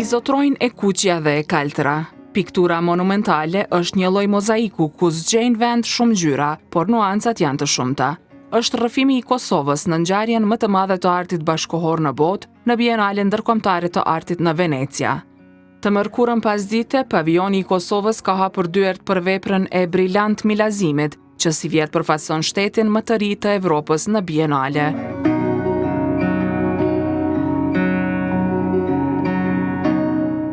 Zotrojnë e kuqja dhe e kaltëra. Piktura monumentale është një lloj mozaiku ku zgjejnë vend shumë ngjyra, por nuancat janë të shumta. Është rrëfimi i Kosovës në ngjarjen më të madhe të artit bashkëkohor në botë, në Bienalen Ndërkombëtare të Artit në Venecia. Të mërkurën pasdite, pavioni i Kosovës ka hapur dyert për veprën e Brillant Milazimit, që si vjet përfaqëson shtetin më të ri të Evropës në Bienale.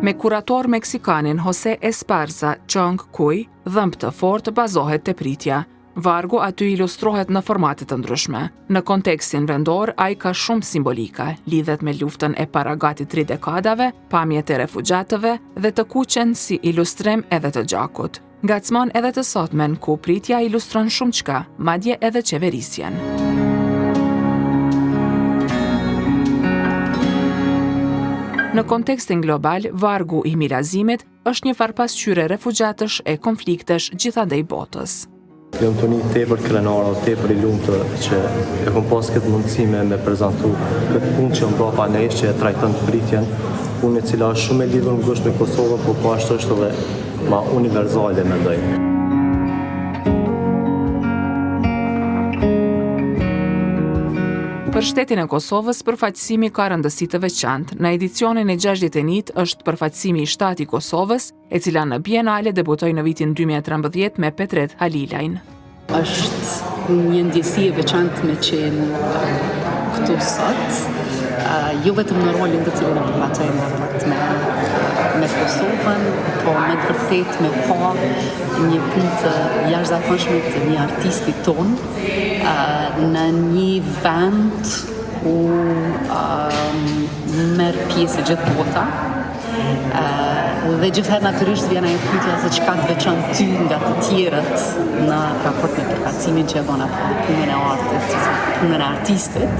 Me kurator meksikanin Jose Esparza Chong Cuy, dhëmb të fortë bazohet te pritja. Vargu aty ilustrohet në formate të ndryshme. Në kontekstin vendor, ai ka shumë simbolika, lidhet me luftën e para gati 3 dekadave, pamjet e refugjatëve dhe të kuqen si ilustrim edhe të gjakut. Ngacmon edhe të sotmen ku pritja ilustron shumë çka, madje edhe qeverisjen. Në kontekstin global, vargu i Milazimit është një farpasqyrje refugjatësh e konfliktesh gjithandej botës. Jam të një tepër krenar o tepër i lumtur që e kom pas këtë mundësi me prezentu këtë punë që më brapa nesh që e trajton pritjen, punë e cila është shumë e lidhur ngushtë me Kosovën, por po ashtu është edhe ma universale mendoj. Për shtetin e Kosovës, përfaqësimi ka rëndësi të veçantë. Në edicionin e 61 është përfaqësimi i Shtati i Kosovës, e cila në Bienale debutoi në vitin 2013 me Petret Halilajn. Është një ndjesi e veçantë me qenë këtu sot, jo vetëm në rolin të cilin e përfaqësojmë me Kosovën, po me të vërtet me pa një punë të jashtëzakonshme të një artisti ton në një vend ku merr pjesë gjithë bota. Dhe gjithherë natyrisht vjen ajo pyetja se çka të veçantë ty nga të tjerët në raport me përfaqësimin që e bën apo punën e artit, punën e artistit.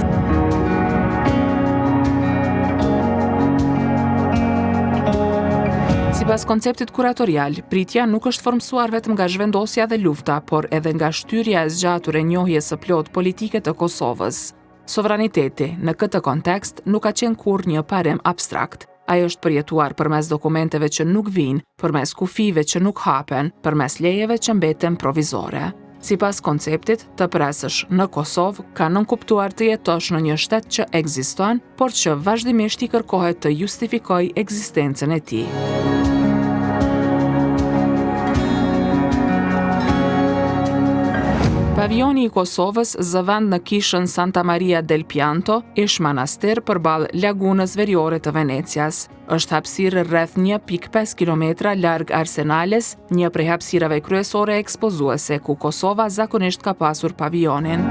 Sipas konceptit kuratorial, pritja nuk është formsuar vetëm nga zhvendosja dhe lufta, por edhe nga shtyrja e zgjatur e njohjes së plot politike të Kosovës. Sovraniteti, në këtë kontekst, nuk ka qenë kurrë një parem abstrakt. Ai është përjetuar përmes dokumenteve që nuk vijnë, përmes kufive që nuk hapen, përmes lejeve që mbeten provizore. Sipas konceptit, të presësh në Kosovë ka nënkuptuar të jetosh në një shtet që ekziston, por që vazhdimisht i kërkohet të justifikojë ekzistencën e tij. Pavioni i Kosovës zëvend në kishën Santa Maria del Pianto, ish manastir përballë lagunës veriore të Venecias. Është hapësirë rreth 1.5 kilometra larg Arsenales, një prej hapësirave kryesore ekspozuese ku Kosova zakonisht ka pasur pavionin.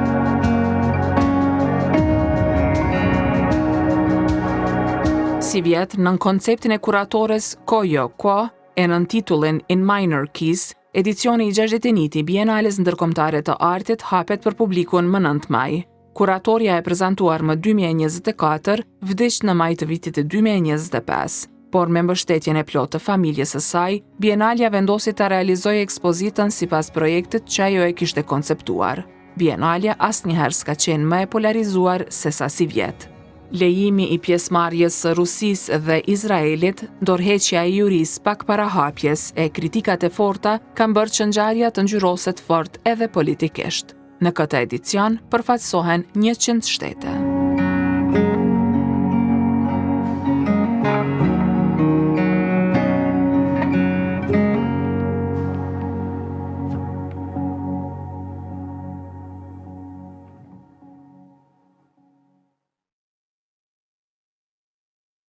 Si vjet, nën konceptin e kuratores Kojo Ko e nën titullin In Minor Keys, edicioni i 61 i Bienales Ndërkombëtare të Artit hapet për publikun më 9 maj. Kuratoria e prezantuar më 2024 vdiq në maj të vitit 2025, por me mbështetjen e plotë të familjes së saj, Bienalja vendosi ta realizojë ekspozitën sipas projektit që ajo e kishte konceptuar. Bienalja asnjëherë s'ka qenë më e polarizuar se sa si vjet. Lejimi i pjesëmarrjes së Rusisë dhe Izraelit, ndorheqja e jurisë pak para hapjes e kritikat e forta kanë bërë që ngjarja të ngjyroset fort edhe politikisht. Në këtë edicion përfaqësohen 100 shtete.